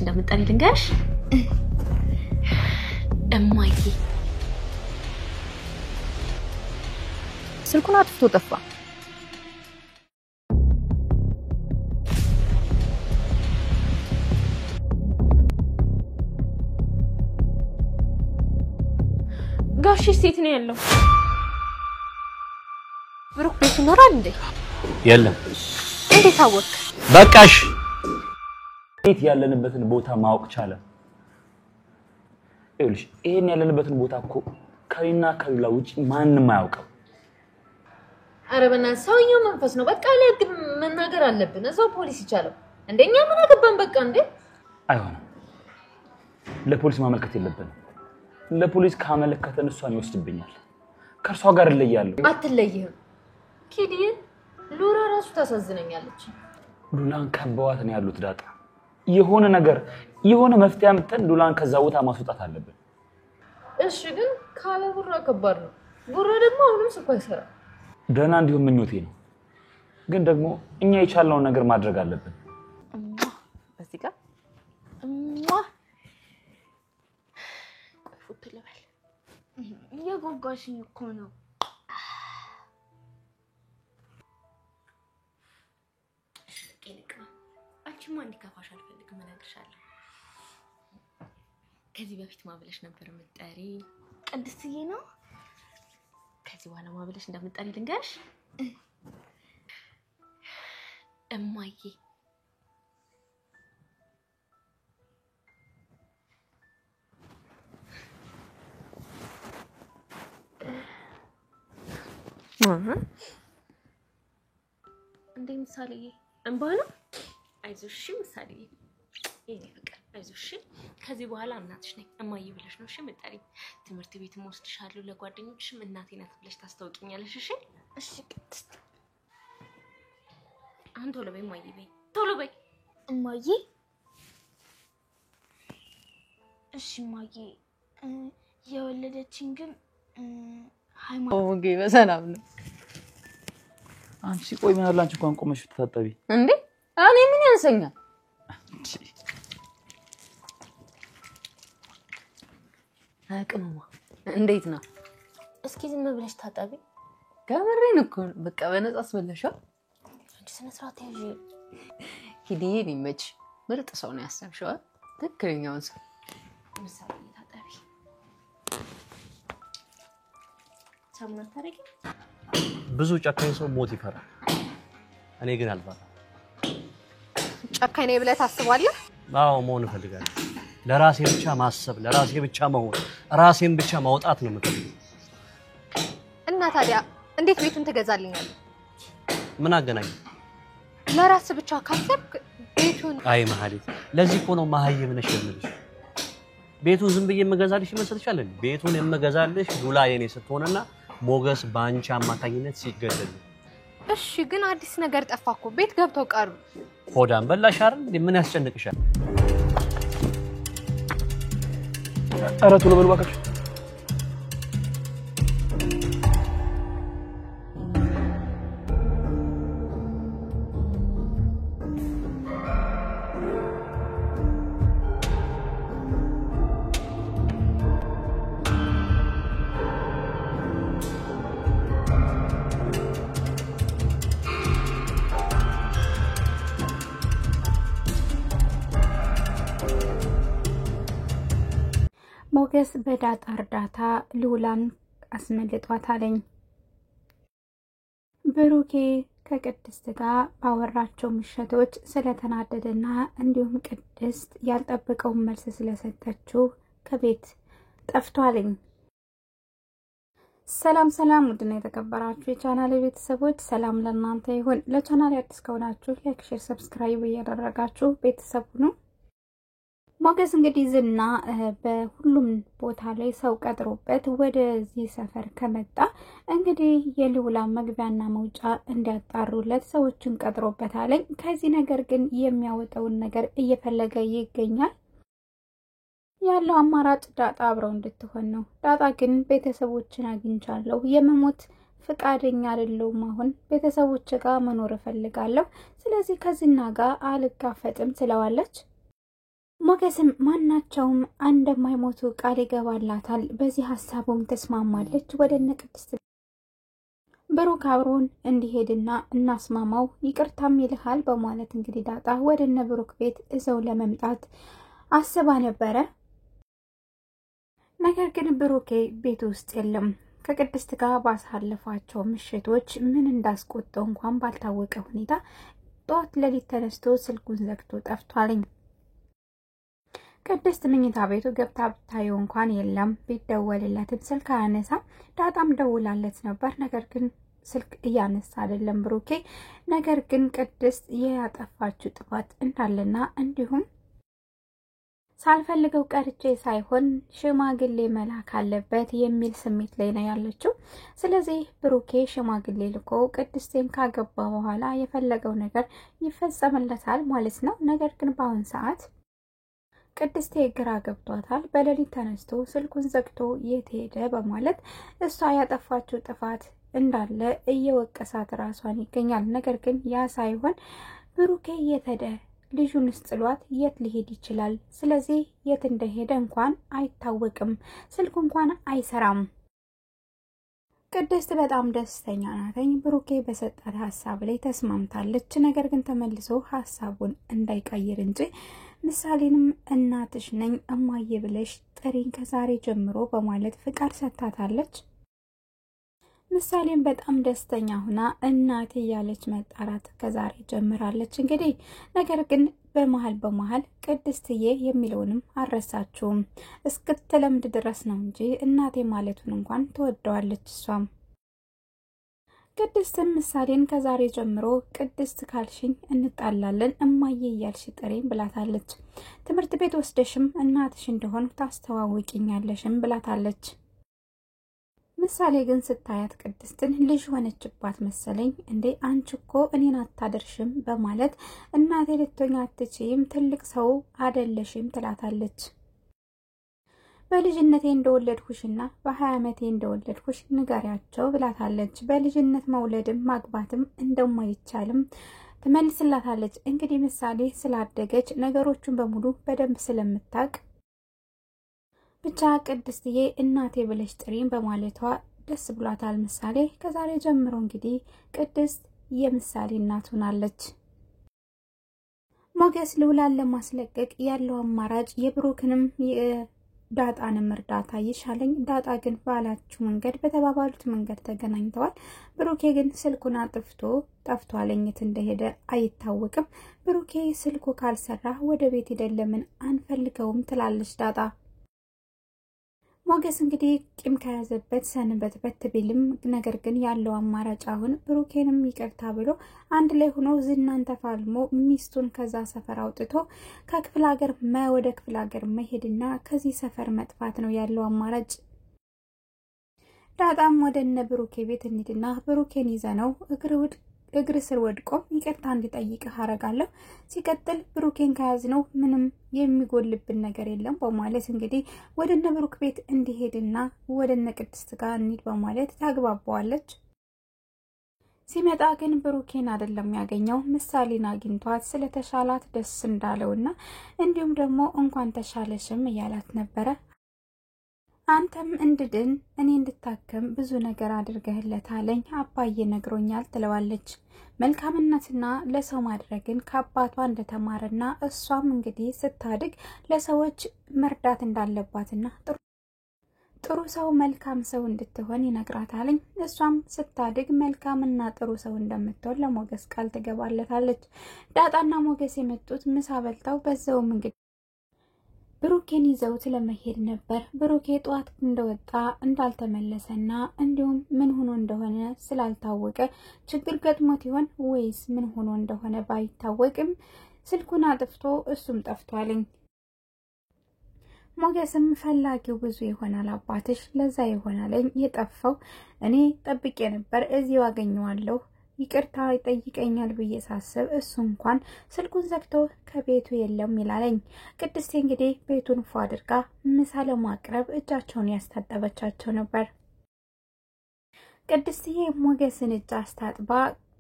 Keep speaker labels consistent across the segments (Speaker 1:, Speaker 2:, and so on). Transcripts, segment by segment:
Speaker 1: እንደምትጠሪ ልንገርሽ እማዬ
Speaker 2: ስልኩን አጥፍቶ ጠፋ
Speaker 1: ጋሽ ሴት ነው ያለው ብሩክ ቤት ይኖራል እንዴ
Speaker 3: የለም
Speaker 1: እንዴት አወቅ
Speaker 3: በቃሽ ቤት ያለንበትን ቦታ ማወቅ ቻለ እልሽ ይሄን ያለንበትን ቦታ እኮ ከሪና ከሪላ ውጪ ማንንም አያውቅም
Speaker 4: አረበና ሰውየው መንፈስ ነው በቃ ለግ መናገር አለብን እዛው ፖሊስ ይቻላል እንደኛ ምን አገባን በቃ እንዴ
Speaker 3: አይሆንም ለፖሊስ ማመልከት የለብንም ለፖሊስ ካመለከተን እሷን ይወስድብኛል ከርሷ ጋር ለያለሁ
Speaker 4: አትለይህም ኪዲዬ ሉራ ራሱ ታሳዝነኛለች
Speaker 3: ሉላን ከበዋት ነው ያሉት ዳጣ የሆነ መፍትያ አምጥተን ሉላን ከዛ ቦታ ማስወጣት አለብን
Speaker 4: እሺ ግን ካለ ጉራ ከባድ ነው ጉራ ደግሞ አሁንም ስኳ ይሰራ
Speaker 3: ደህና እንዲሁም ምኞቴ ነው ግን ደግሞ እኛ የቻልነው ነገር ማድረግ አለብን
Speaker 2: በዚህ ጋር
Speaker 1: ቆይፉት ለበል የጎጋሽኝ እኮ ነው ቄልቅ አንቺማ እንዲከፋሽ አልፈልግም እነግርሻለሁ ከዚህ በፊት ማብለሽ ነበር የምትጠሪ ቅድስትዬ ነው ከዚህ በኋላ ማብለሽ እንደምትጠሪ ልንገርሽ እማዬ እንዴ ምሳሌ እንባ ነው አይዞሽ ምሳሌ የኔ ፍቅር አይዞሽ ከዚህ በኋላ እናትሽ ነኝ እማዬ ብለሽ ነው እሺ መጣሪ ትምህርት ቤት ወስድሻለሁ ለጓደኞችሽም እናቴ ናት ብለሽ ታስተውቂኛለሽ እሺ ቅድስት አንተ ቶሎ በይ እማዬ በይ ቶሎ በይ
Speaker 5: እማዬ እሺ እማዬ የወለደችኝ ግን
Speaker 2: ኦኬ በሰላም ነው
Speaker 3: አንቺ ቆይ ምን አላንቺ እንኳን ቆመሽ ተታጠቢ
Speaker 2: እንዴ እኔ ምን ያንሰኛል አቅመማ እንዴት ነው
Speaker 1: እስኪ ዝም ብለሽ ታጠቢ
Speaker 2: ጋመረኝ እኮ በቃ በነጻ አስበለሻው
Speaker 1: አንቺ ስነ ስርዓት ያዢ
Speaker 2: ሂዲዬ ሊመች ምርጥ ሰው ነው ያሰብሽው ትክክለኛውን ሰው
Speaker 1: ምሳሌ ታጠቢ ሰሙን ታረቂ
Speaker 3: ብዙ ጨካኝ ሰው ሞት ይፈራል እኔ ግን አልፈራም
Speaker 2: ጨካኝ ነኝ ብለህ ታስባለህ
Speaker 3: አዎ መሆን እፈልጋለሁ ለራሴ ብቻ ማሰብ ለራሴ ብቻ መሆን ራሴን ብቻ ማውጣት ነው የምፈልገው
Speaker 2: እና ታዲያ እንዴት ቤቱን ትገዛልኛለህ
Speaker 3: ምን አገናኝ
Speaker 2: ለራስ ብቻ ካሰብክ ቤቱን
Speaker 3: አይ መሐሌት ለዚህ እኮ ነው ማህየም ነሽ የምልሽ ቤቱን ዝም ብዬ መገዛልሽ ይመስልሻል ቤቱን የምገዛልሽ ዱላ የኔ ስትሆንና ሞገስ ባንቺ አማካኝነት ሲገደል
Speaker 2: እሺ ግን አዲስ ነገር ጠፋኩ ቤት ገብተው ቀሩ
Speaker 3: ሆዳም በላሽ አይደል ምን ያስጨንቅሻል ኧረ ቶሎ በሉ እባክሽ
Speaker 6: ሞገስ በዳጣ እርዳታ ሉላን አስመልጧታለኝ ብሩኬ ከቅድስት ጋር ባወራቸው ምሽቶች ስለተናደደና እንዲሁም ቅድስት ያልጠበቀው መልስ ስለሰጠችው ከቤት ጠፍቷልኝ ሰላም ውድና የተከበራችሁ የቻናሌ ቤተሰቦች ሰላም ለእናንተ ይሁን ለቻናሌ አዲስ ከሆናችሁ ላይክ ሼር ሰብስክራይብ እያደረጋችሁ ቤተሰቡ ነው ሞገስ እንግዲህ ዝና በሁሉም ቦታ ላይ ሰው ቀጥሮበት ወደዚህ ሰፈር ከመጣ እንግዲህ የሉላ መግቢያና መውጫ እንዲያጣሩለት ሰዎችን ቀጥሮበታል ከዚህ ነገር ግን የሚያወጣውን ነገር እየፈለገ ይገኛል ያለው አማራጭ ዳጣ አብረው እንድትሆን ነው ዳጣ ግን ቤተሰቦችን አግኝቻለሁ የመሞት ፍቃደኛ አይደለሁም አሁን ቤተሰቦች ጋር መኖር ፈልጋለሁ ስለዚህ ከዝና ጋር አልጋፈጥም ስለዋለች ሞገስም ማናቸውም እንደማይሞቱ ቃል ይገባላታል። በዚህ ሀሳቡም ተስማማለች። ወደ እነ ቅድስት ብሩክ አብሮን እንዲሄድና እናስማማው ይቅርታም ይልሃል በማለት እንግዲህ ዳጣ ወደ እነ ብሩክ ቤት እዘው ለመምጣት አስባ ነበረ። ነገር ግን ብሩኬ ቤት ውስጥ የለም። ከቅድስት ጋር ባሳለፏቸው ምሽቶች ምን እንዳስቆጠው እንኳን ባልታወቀ ሁኔታ ጠዋት ሌሊት ተነስቶ ስልኩን ዘግቶ ጠፍቷልኝ። ቅድስት መኝታ ቤቱ ገብታ ብታየው እንኳን የለም። ቢደወልለትም ስልክ አያነሳም። ዳጣም ደውላለት ነበር፣ ነገር ግን ስልክ እያነሳ አይደለም ብሩኬ። ነገር ግን ቅድስት ያጠፋችው ጥፋት እንዳለና እንዲሁም ሳልፈልገው ቀርቼ ሳይሆን ሽማግሌ መላክ አለበት የሚል ስሜት ላይ ነው ያለችው። ስለዚህ ብሩኬ ሽማግሌ ልኮ ቅድስቴን ካገባ በኋላ የፈለገው ነገር ይፈጸምለታል ማለት ነው። ነገር ግን በአሁን ሰዓት ቅድስቴ ግራ ገብቷታል። በሌሊት ተነስቶ ስልኩን ዘግቶ የት ሄደ በማለት እሷ ያጠፋችው ጥፋት እንዳለ እየወቀሳት ራሷን ይገኛል። ነገር ግን ያ ሳይሆን ብሩኬ የት ሄደ? ልጁንስ ጥሏት የት ሊሄድ ይችላል? ስለዚህ የት እንደሄደ እንኳን አይታወቅም። ስልኩ እንኳን አይሰራም። ቅድስት በጣም ደስተኛ ናተኝ። ብሩኬ በሰጣት ሀሳብ ላይ ተስማምታለች። ነገር ግን ተመልሶ ሀሳቡን እንዳይቀይር እንጂ ምሳሌንም እናትሽ ነኝ እማዬ ብለሽ ጥሪኝ ከዛሬ ጀምሮ በማለት ፍቃድ ሰጥታታለች። ምሳሌም በጣም ደስተኛ ሆና እናቴ እያለች መጣራት ከዛሬ ጀምራለች። እንግዲህ ነገር ግን በመሃል ቅድስትዬ የሚለውንም አልረሳችውም። እስክትለምድ ድረስ ነው እንጂ እናቴ ማለቱን እንኳን ትወደዋለች እሷም። ቅድስትም ምሳሌን ከዛሬ ጀምሮ ቅድስት ካልሽኝ እንጣላለን እማዬ እያልሽ ጥሬን ብላታለች። ትምህርት ቤት ወስደሽም እናትሽ እንደሆን ታስተዋውቂኛለሽም ብላታለች። ምሳሌ ግን ስታያት ቅድስትን ልጅ ሆነችባት መሰለኝ። እንዴ አንቺ እኮ እኔን አታደርሽም በማለት እናቴ ልትሆኝ አትችይም፣ ትልቅ ሰው አደለሽም ትላታለች። በልጅነቴ እንደወለድኩሽና በ20 ዓመቴ እንደወለድኩሽ ንገሪያቸው ብላታለች። በልጅነት መውለድም ማግባትም እንደማይቻልም ትመልስላታለች። እንግዲህ ምሳሌ ስላደገች ነገሮቹን በሙሉ በደንብ ስለምታውቅ ብቻ ቅድስትዬ እናቴ ብለሽ ጥሪኝ በማለቷ ደስ ብሏታል። ምሳሌ ከዛሬ ጀምሮ እንግዲህ ቅድስት የምሳሌ እናት ሆናለች። ሞገስ ልውላን ለማስለቀቅ ያለው አማራጭ የብሩክንም ዳጣንም እርዳታ ይሻለኝ። ዳጣ ግን ባላችሁ መንገድ በተባባሉት መንገድ ተገናኝተዋል። ብሩኬ ግን ስልኩን አጥፍቶ ጠፍቷል። የት እንደሄደ አይታወቅም። ብሩኬ ስልኩ ካልሰራ ወደ ቤት ሄደን ለምን አንፈልገውም ትላለች ዳጣ። ሞገስ እንግዲህ ቂም ከያዘበት ሰንበትበት ቢልም ነገር ግን ያለው አማራጭ አሁን ብሩኬንም ይቅርታ ብሎ አንድ ላይ ሆኖ ዝናን ተፋልሞ ሚስቱን ከዛ ሰፈር አውጥቶ ከክፍለ ሀገር ወደ ክፍለ ሀገር መሄድና ከዚህ ሰፈር መጥፋት ነው ያለው አማራጭ። ዳጣም ወደ እነ ብሩኬ ቤት እንሂድና ብሩኬን ይዘነው እግር ስር ወድቆ ይቅርታ እንዲጠይቅህ አረጋለሁ። ሲቀጥል ብሩኬን ከያዝነው ምንም የሚጎልብን ነገር የለም በማለት እንግዲህ ወደ እነ ብሩክ ቤት እንዲሄድና ወደ እነ ቅድስት ጋር እንሂድ በማለት ታግባባዋለች። ሲመጣ ግን ብሩኬን አይደለም ያገኘው፣ ምሳሌን አግኝቷት ስለተሻላት ደስ እንዳለውና እንዲሁም ደግሞ እንኳን ተሻለሽም እያላት ነበረ። አንተም እንድድን እኔ እንድታከም ብዙ ነገር አድርገህለታለኝ አባዬ ነግሮኛል ትለዋለች። መልካምነትና ለሰው ማድረግን ከአባቷ እንደተማረና እሷም እንግዲህ ስታድግ ለሰዎች መርዳት እንዳለባትና ጥሩ ሰው መልካም ሰው እንድትሆን ይነግራታለኝ። እሷም ስታድግ መልካምና ጥሩ ሰው እንደምትሆን ለሞገስ ቃል ትገባለታለች። ዳጣና ሞገስ የመጡት ምሳ በልተው በዛውም እንግዲህ ብሩኬን ይዘውት ለመሄድ ነበር። ብሩኬ ጧት እንደወጣ እንዳልተመለሰና እንዲሁም ምን ሆኖ እንደሆነ ስላልታወቀ ችግር ገጥሞት ይሆን ወይስ ምን ሆኖ እንደሆነ ባይታወቅም ስልኩን አጥፍቶ እሱም ጠፍቷልኝ። ሞገስም ፈላጊው ብዙ ይሆናል አባትሽ፣ ለዛ ይሆናልኝ የጠፋው። እኔ ጠብቄ ነበር እዚሁ አገኘዋለሁ ይቅርታ ይጠይቀኛል ብዬ ሳስብ እሱ እንኳን ስልኩን ዘግቶ ከቤቱ የለም ይላለኝ። ቅድስቴ እንግዲህ ቤቱን ፏ አድርጋ ምሳ ለማቅረብ እጃቸውን ያስታጠበቻቸው ነበር። ቅድስትዬ ሞገስን እጅ አስታጥባ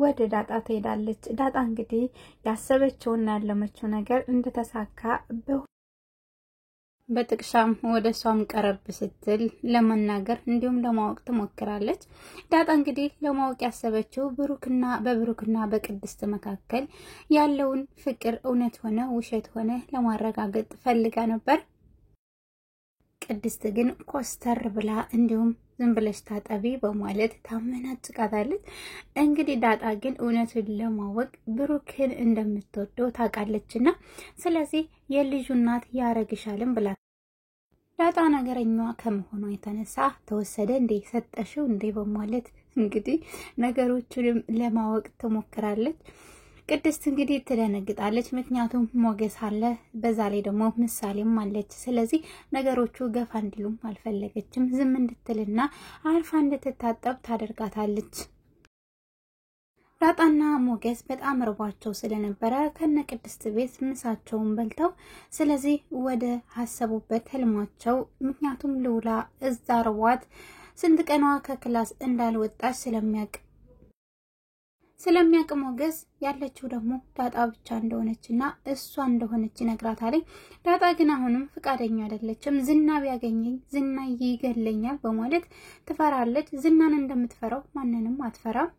Speaker 6: ወደ ዳጣ ትሄዳለች። ዳጣ እንግዲህ ያሰበችውና ያለመችው ነገር እንደተሳካ በጥቅሻም ወደ ሷም ቀረብ ስትል ለመናገር እንዲሁም ለማወቅ ትሞክራለች። ዳጣ እንግዲህ ለማወቅ ያሰበችው በብሩክና በቅድስት መካከል ያለውን ፍቅር እውነት ሆነ ውሸት ሆነ ለማረጋገጥ ፈልጋ ነበር። ቅድስት ግን ኮስተር ብላ እንዲሁም ዝም ብለሽ ታጠቢ በማለት ታመናጭቃታለች። እንግዲህ ዳጣ ግን እውነቱን ለማወቅ ብሩክን እንደምትወደው ታውቃለችና ስለዚህ የልጁ እናት ያረግሻልም ብላ ዳጣ ነገረኛዋ ከመሆኗ የተነሳ ተወሰደ እንዴ ሰጠሽው እንዴ በማለት እንግዲህ ነገሮቹንም ለማወቅ ትሞክራለች። ቅድስት እንግዲህ ትደነግጣለች። ምክንያቱም ሞገስ አለ፣ በዛ ላይ ደግሞ ምሳሌም አለች። ስለዚህ ነገሮቹ ገፋ እንዲሉም አልፈለገችም። ዝም እንድትልና አልፋ እንድትታጠብ ታደርጋታለች። ዳጣና ሞገስ በጣም ርቧቸው ስለነበረ ከነ ቅድስት ቤት ምሳቸውን በልተው ስለዚህ ወደ ሐሰቡበት ህልማቸው ምክንያቱም ልውላ እዛ ርቧት ስንት ቀኗ ከክላስ እንዳልወጣች ስለሚያውቅ ሞገስ ያለችው ደግሞ ዳጣ ብቻ እንደሆነችና እሷ እንደሆነች ይነግራታል። ዳጣ ግን አሁንም ፍቃደኛ አይደለችም። ዝና ቢያገኘኝ ዝና ይገለኛል በማለት ትፈራለች። ዝናን እንደምትፈራው ማንንም አትፈራም።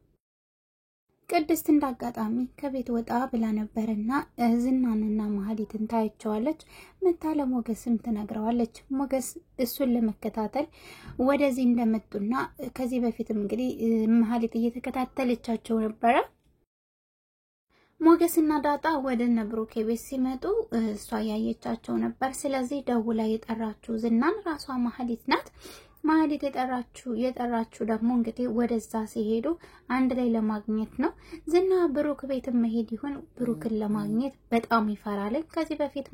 Speaker 6: ቅድስት እንዳጋጣሚ ከቤት ወጣ ብላ ነበርና ዝናንና ማህሌትን ታያቸዋለች። መታ ለሞገስም ትነግረዋለች። ሞገስ እሱን ለመከታተል ወደዚህ እንደመጡና ከዚህ በፊትም እንግዲህ ማህሌት እየተከታተለቻቸው ነበረ። ሞገስና ዳጣ ወደ ነብሩኬ ቤት ሲመጡ እሷ ያየቻቸው ነበር። ስለዚህ ደውላ የጠራችው ዝናን ራሷ ማህሌት ናት። ማህሌት የጠራችው ደግሞ እንግዲህ ወደዛ ሲሄዱ አንድ ላይ ለማግኘት ነው። ዝና ብሩክ ቤት መሄድ ይሁን ብሩክን ለማግኘት በጣም ይፈራል። ከዚህ በፊት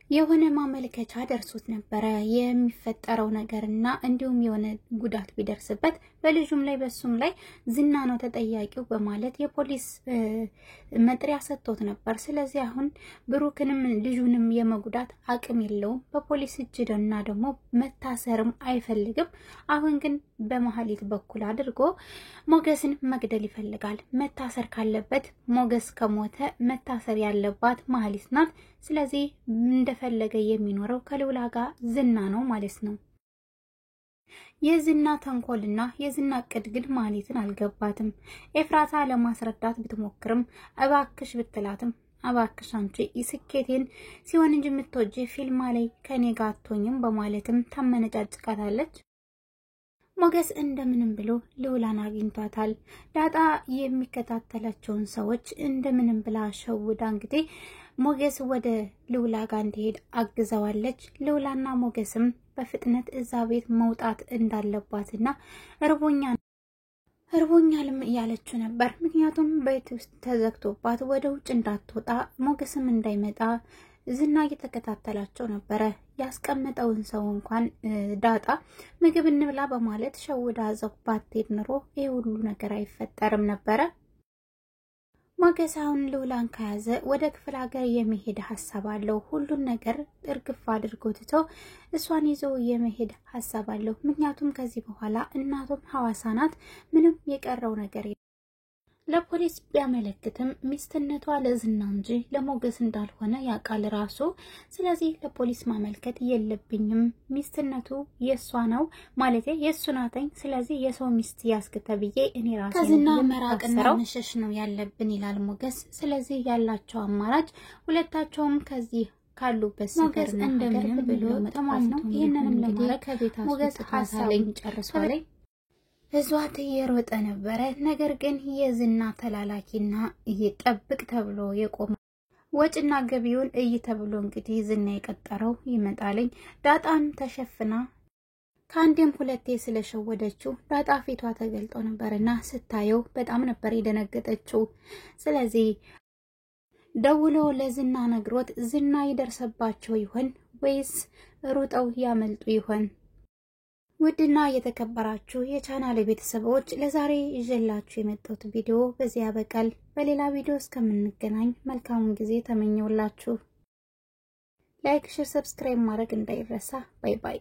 Speaker 6: የሆነ ማመልከቻ ደርሶት ነበረ የሚፈጠረው ነገርና እንዲሁም የሆነ ጉዳት ቢደርስበት በልጁም ላይ በሱም ላይ ዝና ነው ተጠያቂው በማለት የፖሊስ መጥሪያ ሰጥቶት ነበር። ስለዚህ አሁን ብሩክንም ልጁንም የመጉዳት አቅም የለውም። በፖሊስ እጅና ደግሞ መታሰርም አይፈልግም። አሁን ግን በማህሌት በኩል አድርጎ ሞገስን መግደል ይፈልጋል። መታሰር ካለበት ሞገስ ከሞተ መታሰር ያለባት ማህሌት ናት። ስለዚህ እንደፈለገ የሚኖረው ከልውላ ጋር ዝና ነው ማለት ነው። የዝና ተንኮልና የዝና እቅድ ግን ማህሌትን አልገባትም። ኤፍራታ ለማስረዳት ብትሞክርም እባክሽ ብትላትም አባክሽ አንቺ ስኬቴን ሲሆን እንጂ የምትወጂ ፊልማ ላይ ከኔ ጋር አትሆኝም በማለትም ታመነጫጭቃታለች። ሞገስ እንደምንም ብሎ ልውላን አግኝቷታል። ዳጣ የሚከታተላቸውን ሰዎች እንደምንም ብላ ሸውዳ እንግዲህ ሞገስ ወደ ልውላ ጋር እንዲሄድ አግዘዋለች። ልውላና ሞገስም በፍጥነት እዛ ቤት መውጣት እንዳለባትና እርቦኛልም እያለችው ነበር። ምክንያቱም ቤት ውስጥ ተዘግቶባት ወደ ውጭ እንዳትወጣ ሞገስም እንዳይመጣ ዝና እየተከታተላቸው ነበረ። ያስቀመጠውን ሰው እንኳን ዳጣ ምግብ እንብላ በማለት ሸውዳ ዘባት ሄድ ኑሮ ይሄ ሁሉ ነገር አይፈጠርም ነበረ። ሞገስ አሁን ልውላን ከያዘ ወደ ክፍለ ሀገር የመሄድ ሐሳብ አለው። ሁሉን ነገር እርግፍ አድርጎ ትቶ እሷን ይዞ የመሄድ ሐሳብ አለው። ምክንያቱም ከዚህ በኋላ እናቱም ሐዋሳ ናት። ምንም የቀረው ነገር ለፖሊስ ቢያመለክትም ሚስትነቷ ለዝና እንጂ ለሞገስ እንዳልሆነ ያውቃል ራሱ። ስለዚህ ለፖሊስ ማመልከት የለብኝም፣ ሚስትነቱ የሷ ነው ማለት የሱ ናተኝ። ስለዚህ የሰው ሚስት ያስከተብዬ እኔ ራሴ ከዝና መራቅና መሸሽ ነው ያለብን ይላል ሞገስ። ስለዚህ ያላቸው አማራጭ ሁለታቸውም ከዚህ ካሉበት ሞገስ እንደምንም ብሎ ተማምነው ይሄንንም ለማድረግ ከቤታቸው ሞገስ ሐሳቡን ጨርሷል። እዟት እየሮጠ ነበረ። ነገር ግን የዝና ተላላኪና ይጠብቅ ተብሎ የቆመ ወጭና ገቢውን ተብሎ እንግዲህ ዝና የቀጠረው ይመጣልኝ። ዳጣን ተሸፍና ከአንዴም ሁለቴ ስለሸወደችው ዳጣ ፊቷ ተገልጦ ነበርና ስታየው በጣም ነበር የደነገጠችው። ስለዚህ ደውሎ ለዝና ነግሮት ዝና ይደርሰባቸው ይሆን ወይስ ሩጠው ያመልጡ ይሆን? ውድና የተከበራችሁ የቻናሌ ቤተሰቦች ለዛሬ ይዤላችሁ የመጣሁት ቪዲዮ በዚህ ያበቃል። በሌላ ቪዲዮ እስከምንገናኝ መልካሙን ጊዜ ተመኘውላችሁ። ላይክ፣ ሼር፣ ሰብስክራይብ ማድረግ እንዳይረሳ። ባይ ባይ።